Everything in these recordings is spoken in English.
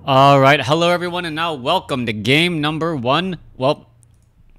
Alright, hello everyone, and now welcome to game number one. Well,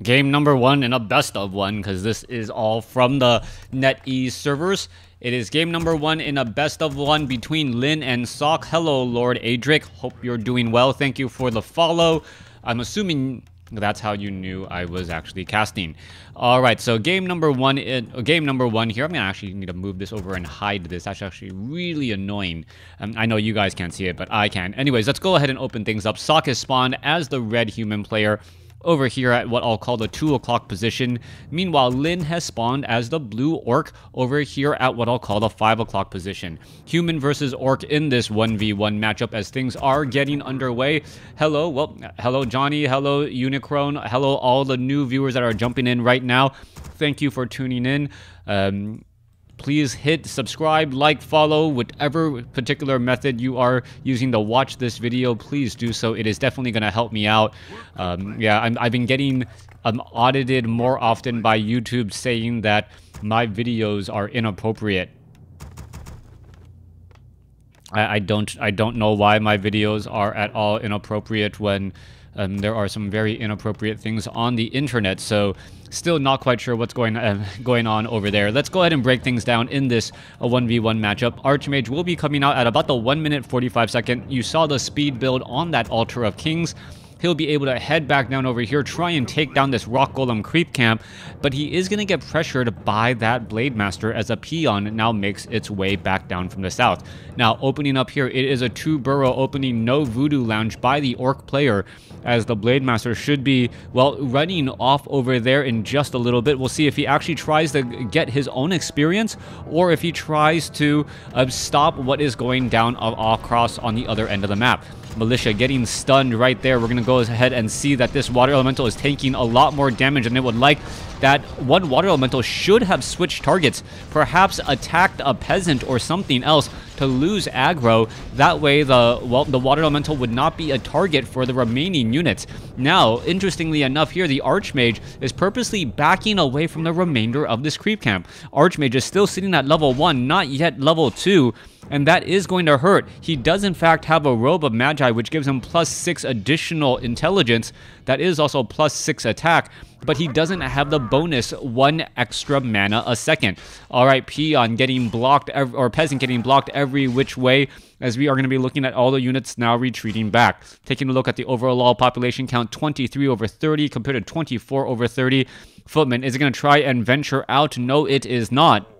game number one in a best of one, because this is all from the NetEase servers. It is game number one in a best of one between Lynn and Sock. Hello, Lord Adric. Hope you're doing well. Thank you for the follow. I'm assuming that's how you knew I was actually casting. All right, so game number one here. I'm gonna actually need to move this over and hide this. That's actually really annoying. I know you guys can't see it, but I can. Anyways, let's go ahead and open things up. Sock is spawned as the red human player over here at what I'll call the 2 o'clock position. Meanwhile, Lynn has spawned as the blue orc over here at what I'll call the 5 o'clock position. Human versus orc in this 1v1 matchup as things are getting underway. Hello Johnny, hello Unicron, hello all the new viewers that are jumping in right now. Thank you for tuning in. Please hit subscribe, like, follow, whatever particular method you are using to watch this video. Please do so. It is definitely going to help me out. I've been getting audited more often by YouTube saying that my videos are inappropriate. I don't know why my videos are at all inappropriate when there are some very inappropriate things on the internet. So still not quite sure what's going on over there. Let's go ahead and break things down in this 1v1 matchup. Archmage will be coming out at about the 1 minute 45 second. You saw the speed build on that Altar of Kings. He'll be able to head back down over here, try and take down this Rock Golem creep camp, but he is going to get pressured by that Blade Master as a peon now makes its way back down from the south. Now, opening up here, it is a 2-burrow opening, no Voodoo Lounge by the Orc player, as the Blade Master should be, well, running off over there in just a little bit. We'll see if he actually tries to get his own experience, or if he tries to stop what is going down across on the other end of the map. Militia getting stunned right there. We're going to go ahead and see that this Water Elemental is taking a lot more damage than it would like. That one Water Elemental should have switched targets, perhaps attacked a peasant or something else to lose aggro. That way the Water Elemental would not be a target for the remaining units. Now, interestingly enough here, the Archmage is purposely backing away from the remainder of this creep camp. Archmage is still sitting at level 1, not yet level 2, and that is going to hurt. He does in fact have a Robe of Magi, which gives him +6 additional intelligence. That is also +6 attack, but he doesn't have the bonus 1 extra mana a second. All right, Peon getting blocked, or Peasant getting blocked every which way, as we are going to be looking at all the units now retreating back. Taking a look at the overall population count, 23 over 30 compared to 24 over 30. Footman, is it going to try and venture out? No, it is not,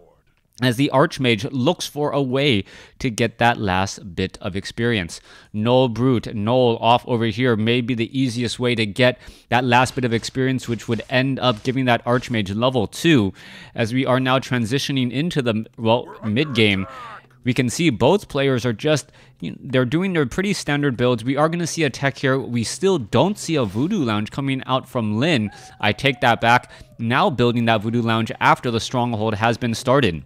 as the Archmage looks for a way to get that last bit of experience. Null Brute, Null off over here may be the easiest way to get that last bit of experience, which would end up giving that Archmage level 2. As we are now transitioning into the, mid-game, we can see both players are just, they're doing their pretty standard builds. We are going to see a tech here. We still don't see a Voodoo Lounge coming out from Lynn. I take that back. Now building that Voodoo Lounge after the Stronghold has been started.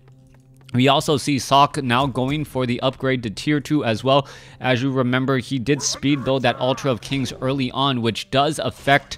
We also see Sock now going for the upgrade to tier 2 as well. As you remember, he did speed build that Altar of Kings early on, which does affect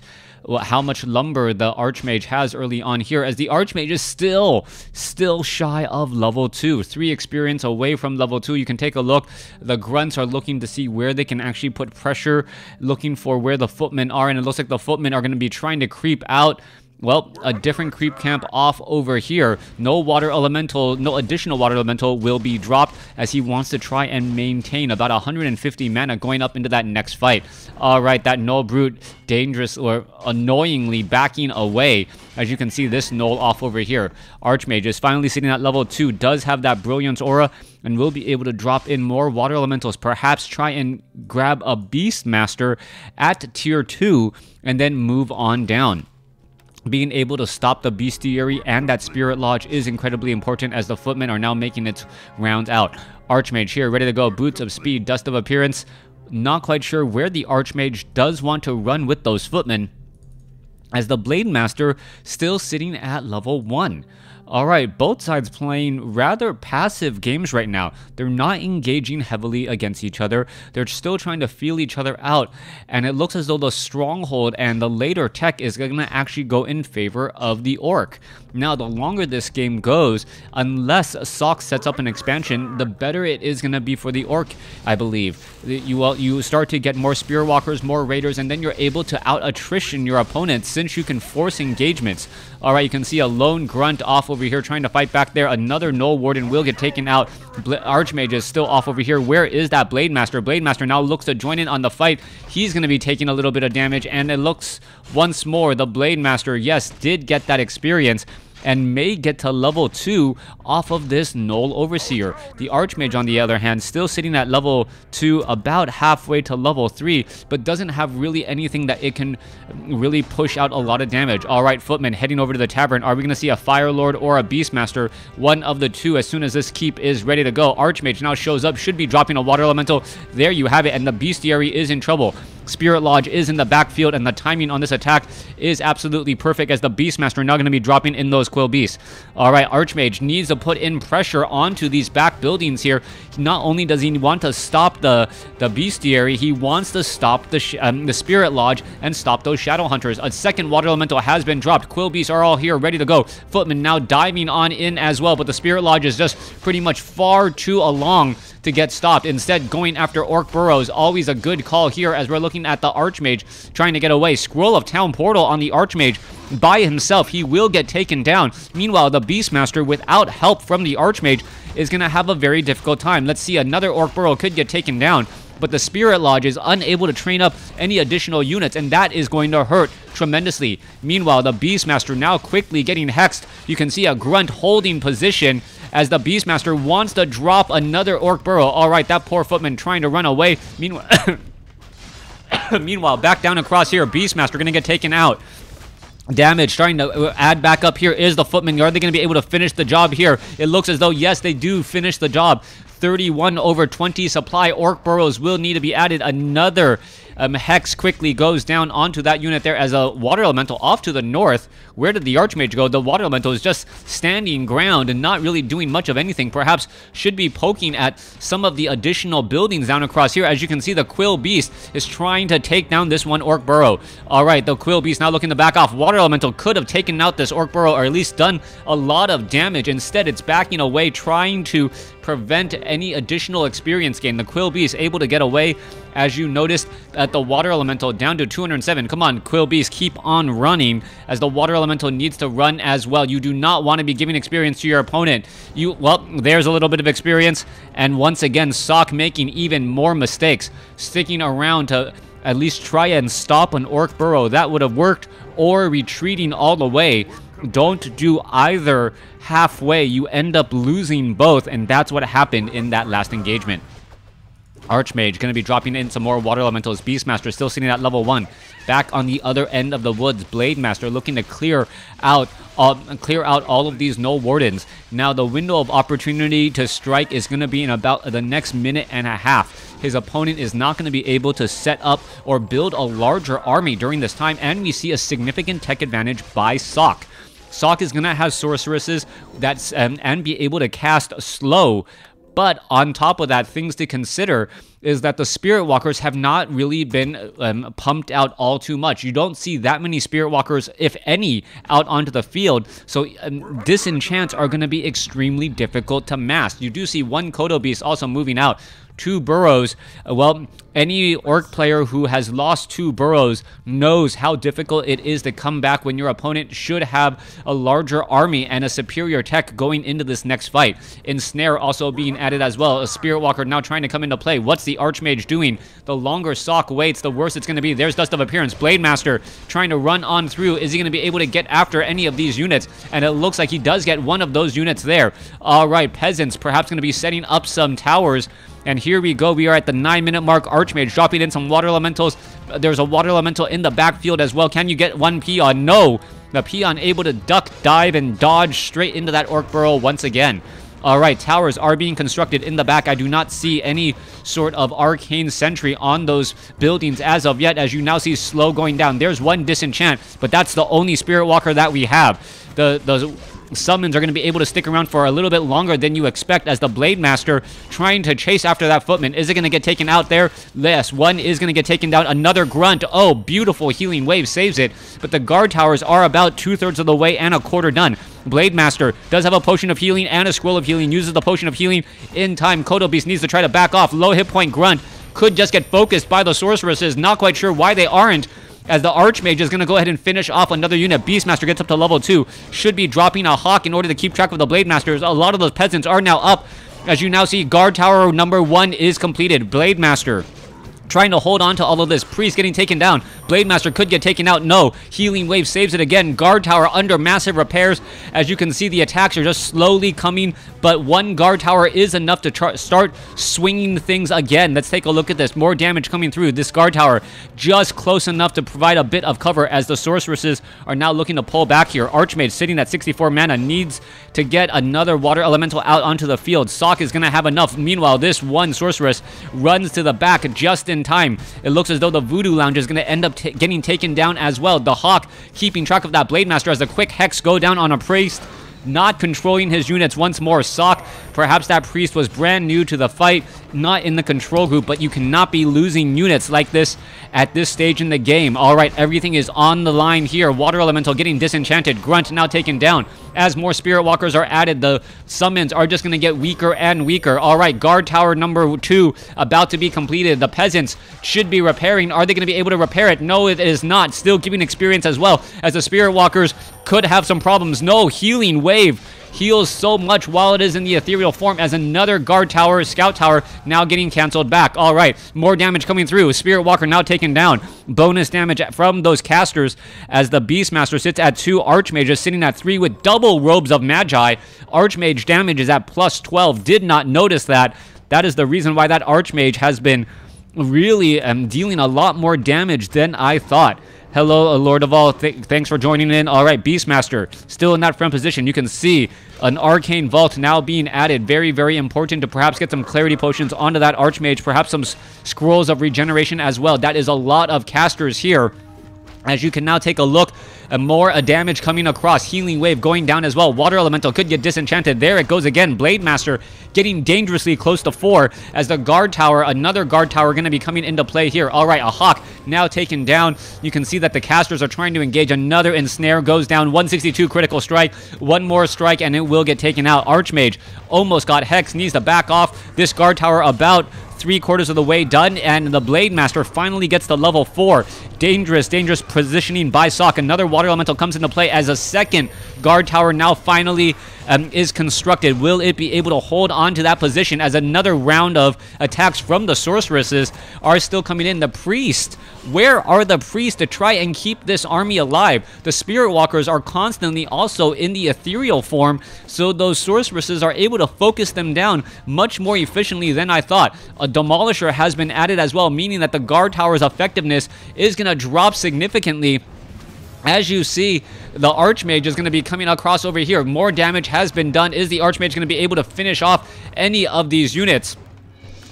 how much lumber the Archmage has early on here, as the Archmage is still shy of level 2. 3 experience away from level 2. You can take a look. The Grunts are looking to see where they can actually put pressure, looking for where the Footmen are, and it looks like the Footmen are going to be trying to creep out. Well, a different creep camp off over here. No additional water elemental will be dropped, as he wants to try and maintain about 150 mana going up into that next fight. All right, that Null Brute, dangerous or annoyingly backing away. As you can see, this Null off over here. Archmage is finally sitting at level 2, does have that Brilliance Aura, and will be able to drop in more water elementals. Perhaps try and grab a Beast Master at tier 2, and then move on down. Being able to stop the Bestiary and that Spirit Lodge is incredibly important, as the Footmen are now making its rounds out. Archmage here, ready to go. Boots of Speed, Dust of Appearance. Not quite sure where the Archmage does want to run with those Footmen, as the Blade Master still sitting at level 1. All right, both sides playing rather passive games right now. They're not engaging heavily against each other. They're still trying to feel each other out. And it looks as though the stronghold and the later tech is going to actually go in favor of the orc. Now, the longer this game goes, unless Sock sets up an expansion, the better it is going to be for the orc, I believe. You start to get more spear walkers, more raiders, and then you're able to out-attrition your opponents since you can force engagements. All right, you can see a lone grunt off over here trying to fight back there. Another Null Warden will get taken out. Archmage is still off over here. Where is that Blade Master? Blade Master now looks to join in on the fight. He's going to be taking a little bit of damage, and it looks once more the Blade Master, yes, did get that experience and may get to level 2 off of this Null Overseer. The Archmage, on the other hand, still sitting at level 2, about halfway to level 3, but doesn't have really anything that it can really push out a lot of damage. All right, Footman heading over to the tavern. Are we going to see a Fire Lord or a Beastmaster? One of the two as soon as this keep is ready to go. Archmage now shows up, should be dropping a Water Elemental. There you have it, and the Bestiary is in trouble. Spirit Lodge is in the backfield, and the timing on this attack is absolutely perfect as the Beastmaster now going to be dropping in those Quill Beasts. All right, Archmage needs to put in pressure onto these back buildings here. Not only does he want to stop the Bestiary, he wants to stop the Spirit Lodge and stop those Shadow Hunters. A second Water Elemental has been dropped. Quill Beasts are all here, ready to go. Footman now diving on in as well, but the Spirit Lodge is just pretty much far too along to get stopped. Instead, going after Orc Burrows, always a good call here as we're looking at the Archmage trying to get away. Scroll of Town Portal on the Archmage by himself. He will get taken down. Meanwhile, the Beastmaster, without help from the Archmage, is going to have a very difficult time. Let's see, another Orc Burrow could get taken down, but the Spirit Lodge is unable to train up any additional units, and that is going to hurt tremendously. Meanwhile, the Beastmaster now quickly getting hexed. You can see a Grunt holding position as the Beastmaster wants to drop another Orc Burrow. All right, that poor Footman trying to run away. Meanwhile, back down across here, Beastmaster going to get taken out. Damage trying to add back up here is the Footman. Are they going to be able to finish the job here? It looks as though, yes, they do finish the job. 31/20 supply. Orc Burrows will need to be added. Another Hex quickly goes down onto that unit there as a Water Elemental off to the north. Where did the Archmage go? The Water Elemental is just standing ground and not really doing much of anything. Perhaps should be poking at some of the additional buildings down across here. As you can see, the Quill Beast is trying to take down this one Orc Burrow. All right, the Quill Beast now looking to back off. Water Elemental could have taken out this Orc Burrow, or at least done a lot of damage. Instead, it's backing away, trying to prevent any additional experience gain. The Quill Beast able to get away, as you noticed, at the Water Elemental down to 207. Come on, Quill Beast, keep on running, as the Water Elemental needs to run as well. You do not want to be giving experience to your opponent. Well, there's a little bit of experience, and once again, Sock making even more mistakes, sticking around to at least try and stop an Orc Burrow. That would have worked, or retreating all the way. Don't do either halfway. You end up losing both, and that's what happened in that last engagement. Archmage going to be dropping in some more Water Elementals. Beastmaster still sitting at level 1. Back on the other end of the woods, Blade Master looking to clear out all of these Null Wardens. Now the window of opportunity to strike is going to be in about the next minute and a half. His opponent is not going to be able to set up or build a larger army during this time, and we see a significant tech advantage by Sock. Sock is going to have sorceresses that's and be able to cast slow. But on top of that, things to consider is that the Spirit Walkers have not really been pumped out all too much. You don't see that many Spirit Walkers, if any, out onto the field. So disenchants are going to be extremely difficult to mask. You do see one Kodo Beast also moving out. 2 burrows. Well, any Orc player who has lost 2 burrows knows how difficult it is to come back when your opponent should have a larger army and a superior tech going into this next fight. Ensnare also being added as well. A Spirit Walker now trying to come into play. What's the Archmage doing? The longer Sock waits, the worse it's going to be. There's Dust of Appearance. Blade Master trying to run on through. Is he going to be able to get after any of these units? And it looks like he does get one of those units there. All right, Peasants perhaps going to be setting up some towers. And here we go. We are at the 9-minute mark. Archmage dropping in some Water Elementals. There's a Water Elemental in the backfield as well. Can you get one Peon? No. The Peon able to duck, dive, and dodge straight into that Orc Burrow once again. All right, towers are being constructed in the back. I do not see any sort of arcane sentry on those buildings as of yet, as you now see slow going down. There's one disenchant, but that's the only Spirit Walker that we have. The summons are going to be able to stick around for a little bit longer than you expect, as the Blade Master trying to chase after that footman. Is it going to get taken out there? Yes, one is going to get taken down. Another grunt. Oh, beautiful healing wave saves it, but the guard towers are about 2/3 of the way and a quarter done. Blade Master does have a potion of healing and a scroll of healing, uses the potion of healing in time. Kodo Beast needs to try to back off. Low hit point grunt could just get focused by the sorceresses. Not quite sure why they aren't, as the Archmage is going to go ahead and finish off another unit. Beastmaster gets up to level 2. Should be dropping a Hawk in order to keep track of the Blade Masters. A lot of those peasants are now up. As you now see, Guard Tower number 1 is completed. Blade Master trying to hold on to all of this. Priest getting taken down. Blade Master could get taken out. No. Healing Wave saves it again. Guard Tower under massive repairs. As you can see, the attacks are just slowly coming, but one Guard Tower is enough to start swinging things again. Let's take a look at this. More damage coming through. This Guard Tower just close enough to provide a bit of cover, as the Sorceresses are now looking to pull back here. Archmage sitting at 64 mana needs to get another Water Elemental out onto the field. Sok is going to have enough. Meanwhile, this one Sorceress runs to the back just in time. It looks as though the Voodoo Lounge is going to end up getting taken down as well. The Hawk keeping track of that Blade Master as the quick Hex go down on a Priest, not controlling his units once more. Sok, perhaps that Priest was brand new to the fight, not in the control group, but you cannot be losing units like this at this stage in the game. All right, everything is on the line here. Water Elemental getting disenchanted. Grunt now taken down. As more Spirit Walkers are added, the summons are just going to get weaker and weaker. All right, Guard Tower number 2 about to be completed. The Peasants should be repairing. Are they going to be able to repair it? No, it is not. Still giving experience as well, as the Spirit Walkers could have some problems. No, Healing Wave heals so much while it is in the ethereal form, as another Guard Tower, Scout Tower now getting canceled back. All right, more damage coming through. Spirit Walker now taken down. Bonus damage from those casters, as the Beastmaster sits at 2. Archmage is sitting at 3 with double Robes of Magi. Archmage damage is at plus 12. Did not notice that. That is the reason why that Archmage has been really dealing a lot more damage than I thought. Hello, Lord of All. Thanks for joining in. All right, Beastmaster still in that front position. You can see an Arcane Vault now being added. Very, very important to perhaps get some Clarity Potions onto that Archmage. Perhaps some Scrolls of Regeneration as well. That is a lot of casters here. As you can now take a look, more damage coming across. Healing Wave going down as well. Water Elemental could get disenchanted. There it goes again. Blade Master getting dangerously close to 4, as the Guard Tower, another Guard Tower, going to be coming into play here. All right, a Hawk now taken down. You can see that the casters are trying to engage. Another Ensnare goes down. 162 critical strike. One more strike and it will get taken out. Archmage almost got Hex. Needs to back off. This Guard Tower about 3/4 of the way done, and the Blade Master finally gets to level 4. Dangerous positioning by Sok. Another Water Elemental comes into play, as a second Guard Tower now finally is constructed. Will it be able to hold on to that position, as another round of attacks from the Sorceresses are still coming in? The Priest, where are the Priests to try and keep this army alive? The Spirit Walkers are constantly also in the ethereal form, so those Sorceresses are able to focus them down much more efficiently than I thought. A Demolisher has been added as well, meaning that the Guard Tower's effectiveness is going to drop significantly. As you see, the Archmage is going to be coming across over here. More damage has been done. Is the Archmage going to be able to finish off any of these units?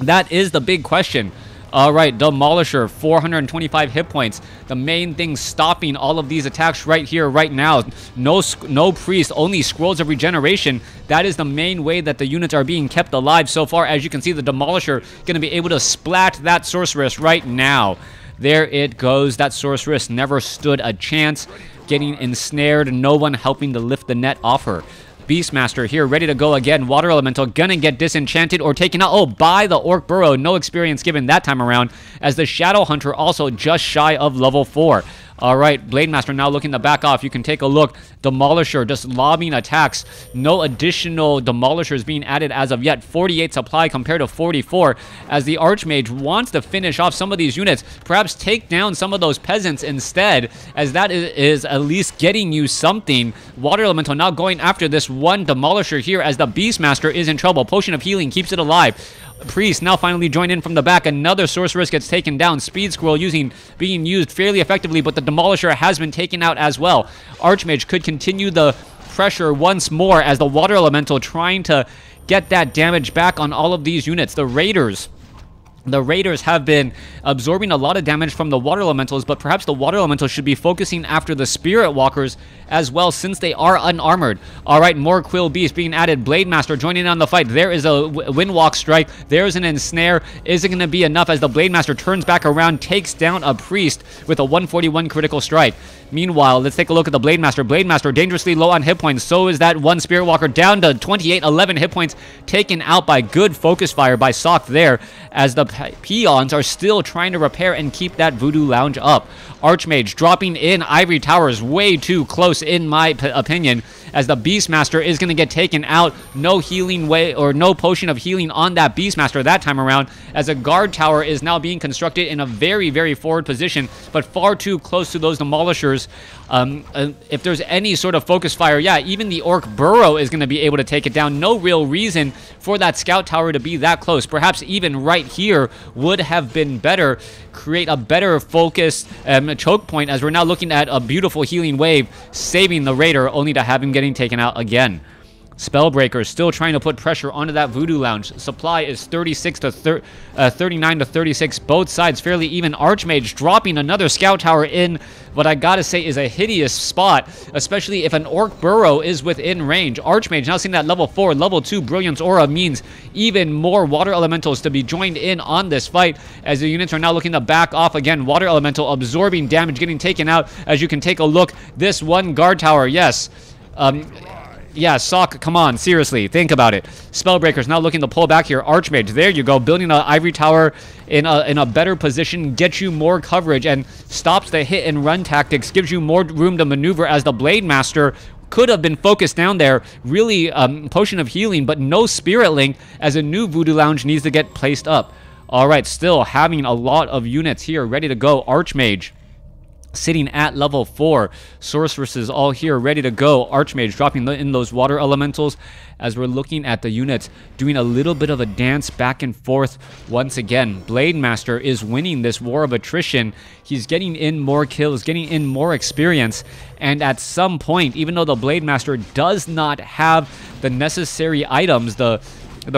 That is the big question. All right, Demolisher, 425 hit points. The main thing stopping all of these attacks right here, right now. No Priest, only Scrolls of Regeneration. That is the main way that the units are being kept alive so far. As you can see, the Demolisher going to be able to splat that Sorceress right now. There it goes. That Sorceress never stood a chance. Getting ensnared, no one helping to lift the net off her. Beastmaster here, ready to go again. Water Elemental gonna get disenchanted or taken out. Oh, by the Orc Burrow. No experience given that time around, as the Shadow Hunter also just shy of level 4. All right, Blade Master now looking to back off. You can take a look. Demolisher just lobbing attacks. No additional Demolishers being added as of yet. 48 supply compared to 44, as the Archmage wants to finish off some of these units. Perhaps take down some of those peasants instead, as that is at least getting you something. Water Elemental now going after this one Demolisher here, as the Beastmaster is in trouble. Potion of Healing keeps it alive. Priest now finally joined in from the back. Another Sorceress gets taken down. Speed Scroll being used fairly effectively, but the Demolisher has been taken out as well. Archmage could continue the pressure once more, as the Water Elemental trying to get that damage back on all of these units. The Raiders The Raiders have been absorbing a lot of damage from the Water Elementals, but perhaps the Water Elementals should be focusing after the Spirit Walkers as well, since they are unarmored. All right, more Quill Beast being added. Blade Master joining in on the fight. There is a Windwalk Strike. There's an Ensnare. Is it going to be enough as the Blade Master turns back around, takes down a Priest with a 141 critical strike? Meanwhile, let's take a look at the Blade Master. Blade Master dangerously low on hit points. So is that one Spirit Walker, down to 28, 11 hit points, taken out by good focus fire by Sock there, as the peons are still trying to repair and keep that Voodoo Lounge up. Archmage dropping in Ivory Towers way too close in my opinion, as the Beastmaster is going to get taken out. No healing way or no potion of healing on that Beastmaster that time around, as a guard tower is now being constructed in a very, very forward position, but far too close to those demolishers. If there's any sort of focus fire, yeah, even the Orc Burrow is going to be able to take it down. No real reason for that scout tower to be that close. Perhaps even right here would have been better. Create a better focus choke point, as we're now looking at a beautiful healing wave saving the Raider, only to have him getting taken out again. Spellbreaker still trying to put pressure onto that Voodoo Lounge. Supply is 39 to 36. Both sides fairly even. Archmage dropping another scout tower in what I gotta say is a hideous spot, especially if an Orc Burrow is within range. Archmage now seeing that level 4, level 2 Brilliance Aura means even more Water Elementals to be joined in on this fight, as the units are now looking to back off again. Water Elemental absorbing damage, getting taken out. As you can take a look, this one guard tower, yes. Yeah, Sock, come on, seriously, think about it. Spellbreaker's now looking to pull back here. Archmage, there you go, building an Ivory Tower in a better position, gets you more coverage and stops the hit and run tactics, gives you more room to maneuver, as the Blade Master could have been focused down there. Really, Potion of Healing, but no Spirit Link, as a new Voodoo Lounge needs to get placed up. All right, still having a lot of units here ready to go. Archmage sitting at level 4. Sorceresses all here ready to go. Archmage dropping in those Water Elementals, as we're looking at the units doing a little bit of a dance back and forth once again. Blade Master is winning this war of attrition. He's getting in more kills, getting in more experience, and at some point, even though the Blade Master does not have the necessary items, the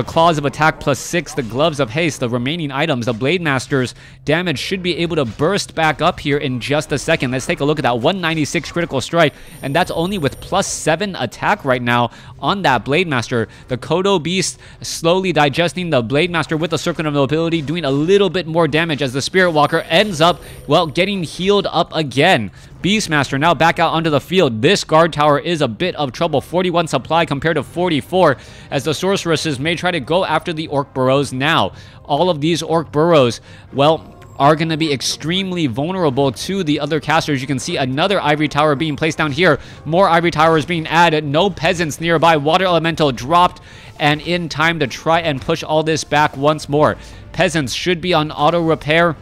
Claws of Attack +6, the Gloves of Haste, the remaining items, the Blade Master's damage should be able to burst back up here in just a second. Let's take a look at that 196 critical strike, and that's only with +7 attack right now on that Blade Master. The Kodo Beast slowly digesting the Blade Master with the Circle of Mobility, doing a little bit more damage, as the Spirit Walker ends up, well, getting healed up again. Beastmaster now back out onto the field. This guard tower is a bit of trouble. 41 supply compared to 44, as the sorceresses may try to go after the Orc Burrows now. All of these Orc Burrows, well, are going to be extremely vulnerable to the other casters. You can see another Ivory Tower being placed down here. More Ivory Towers being added. No peasants nearby. Water Elemental dropped, and in time to try and push all this back once more. Peasants should be on auto repair,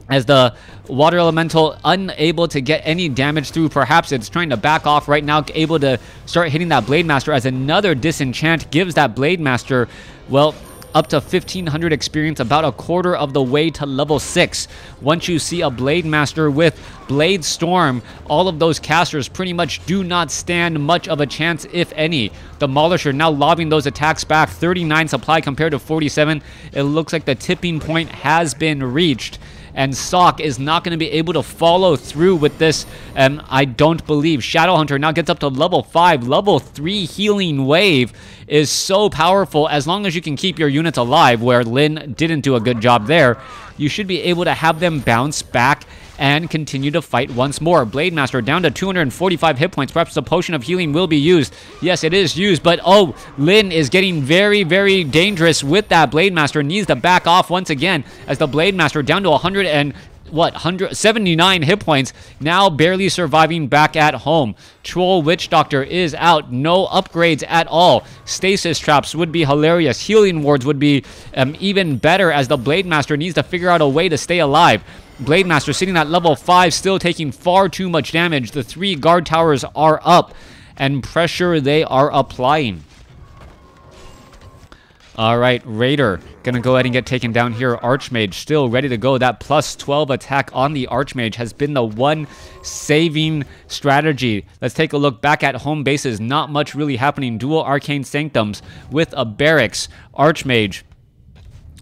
as the Water Elemental unable to get any damage through. Perhaps it's trying to back off right now, able to start hitting that Blade Master, as another Disenchant gives that Blade Master, well, up to 1500 experience, about a quarter of the way to level 6. Once you see a Blade Master with Blade Storm, all of those casters pretty much do not stand much of a chance, if any. Demolisher now lobbing those attacks back. 39 supply compared to 47. It looks like the tipping point has been reached, and Sock is not going to be able to follow through with this, I don't believe. Shadowhunter now gets up to level 5. Level 3 healing wave is so powerful. As long as you can keep your units alive, where Lin didn't do a good job there, you should be able to have them bounce back and continue to fight once more. Blade Master down to 245 hit points. Perhaps the Potion of Healing will be used. Yes, it is used, but oh, Lin is getting very, very dangerous with that Blade Master. Needs to back off once again, as the Blade Master down to 179 hit points, now barely surviving back at home. Troll Witch Doctor is out. No upgrades at all. Stasis traps would be hilarious. Healing wards would be even better, as the Blade Master needs to figure out a way to stay alive. Blade Master sitting at level 5, still taking far too much damage. The 3 guard towers are up, and pressure they are applying. All right, Raider gonna go ahead and get taken down here. Archmage still ready to go. That +12 attack on the Archmage has been the one saving strategy. Let's take a look back at home bases. Not much really happening. Dual Arcane Sanctums with a Barracks. Archmage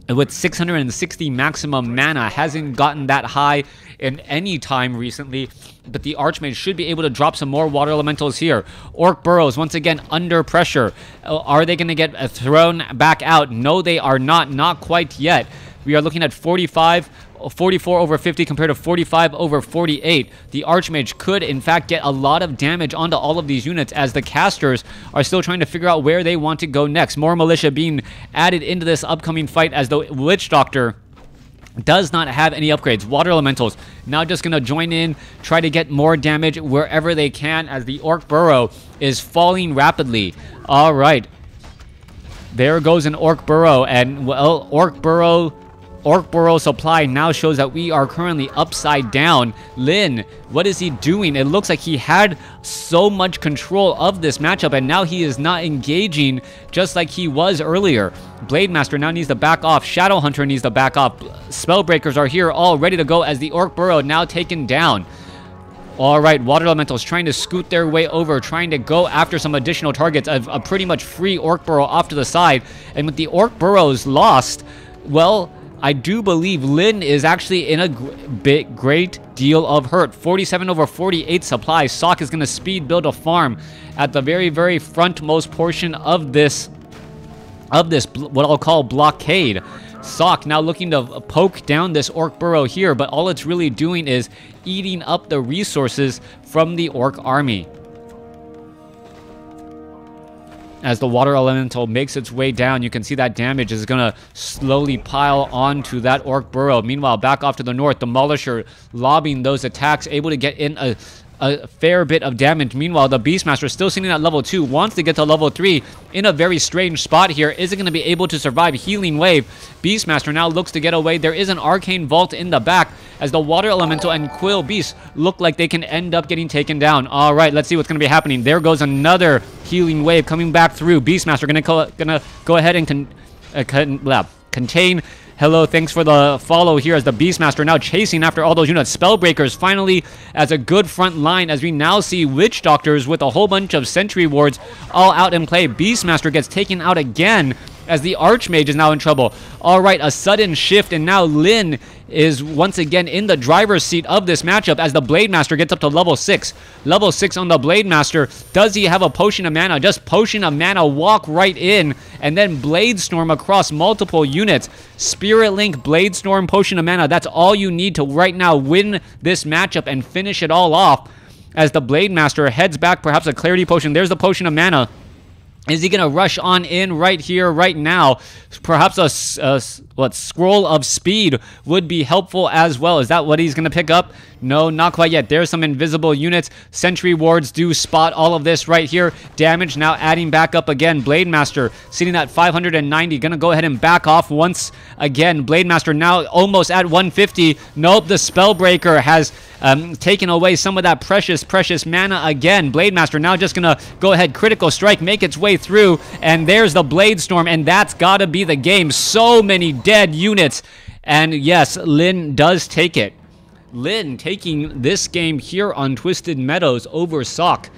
with 660 maximum mana. Hasn't gotten that high in any time recently, but the Archmage should be able to drop some more water elementals here. Orc Burrows once again under pressure. Are they going to get thrown back out? No, they are not quite yet. We are looking at 44 over 50 compared to 45 over 48. The Archmage could, in fact, get a lot of damage onto all of these units as the casters are still trying to figure out where they want to go next. More militia being added into this upcoming fight as the Witch Doctor does not have any upgrades. Water Elementals now just going to join in, try to get more damage wherever they can as the Orc Burrow is falling rapidly. All right. There goes an Orc Burrow, and, well, Orc Burrow supply now shows that we are currently upside down. Lin, what is he doing? It looks like he had so much control of this matchup, and now he is not engaging just like he was earlier. Blade Master now needs to back off. Shadow Hunter needs to back off. Spellbreakers are here all ready to go as the Orc Burrow now taken down. All right, Water Elementals trying to scoot their way over, trying to go after some additional targets. A pretty much free Orc Burrow off to the side. And with the Orc Burrows lost, well, I do believe Lin is actually in a great deal of hurt. 47 over 48 supply. Sock is going to speed build a farm at the very, very frontmost portion of this, what I'll call blockade. Sock now looking to poke down this Orc Burrow here, but all it's really doing is eating up the resources from the Orc army. As the Water Elemental makes its way down, you can see that damage is going to slowly pile onto that Orc Burrow. Meanwhile, back off to the north, Demolisher lobbing those attacks, able to get in a fair bit of damage. Meanwhile, the Beastmaster still sitting at level 2, wants to get to level 3 in a very strange spot here. Isn't going to be able to survive Healing Wave. Beastmaster now looks to get away. There is an Arcane Vault in the back as the Water Elemental and Quill Beast look like they can end up getting taken down. All right, let's see what's going to be happening. There goes another Healing Wave coming back through. Beastmaster gonna go ahead and contain. Hello, thanks for the follow here as the Beastmaster now chasing after all those units. Spellbreakers finally as a good front line as we now see Witch Doctors with a whole bunch of Sentry Wards all out in play. Beastmaster gets taken out again as the Archmage is now in trouble. All right, a sudden shift, and now Lin is once again in the driver's seat of this matchup as the Blade Master gets up to level 6. Level 6 on the Blade Master. Does he have a Potion of Mana? Just Potion of Mana, walk right in, and then Blade Storm across multiple units. Spirit Link, Blade Storm, Potion of Mana. That's all you need to right now win this matchup and finish it all off as the Blade Master heads back, perhaps a Clarity Potion. There's the Potion of Mana. Is he going to rush on in right here, right now? Perhaps a Scroll of Speed would be helpful as well. Is that what he's going to pick up? No, not quite yet. There's some invisible units. Sentry Wards do spot all of this right here. Damage now adding back up again. Blade Master sitting at 590. Going to go ahead and back off once again. Blade Master now almost at 150. Nope, the Spellbreaker has taken away some of that precious mana again. Blade Master now just going to go ahead, Critical Strike, make its way through, and there's the Blade Storm, and that's got to be the game. So many dead units, and yes, Lin does take it. Lin taking this game here on Twisted Meadows over Sock.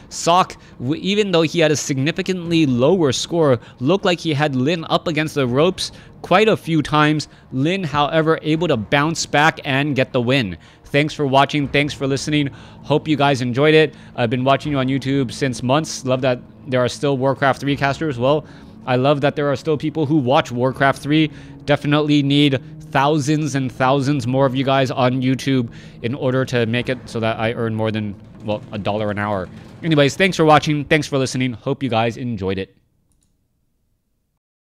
Sock, even though he had a significantly lower score, looked like he had Lin up against the ropes quite a few times. Lin, however, able to bounce back and get the win. Thanks for watching. Thanks for listening. Hope you guys enjoyed it. I've been watching you on YouTube since months. Love that there are still WarCraft 3 casters. Well, I love that there are still people who watch WarCraft 3. Definitely need thousands and thousands more of you guys on YouTube in order to make it so that I earn more than, well, $1 an hour. Anyways, thanks for watching. Thanks for listening. Hope you guys enjoyed it.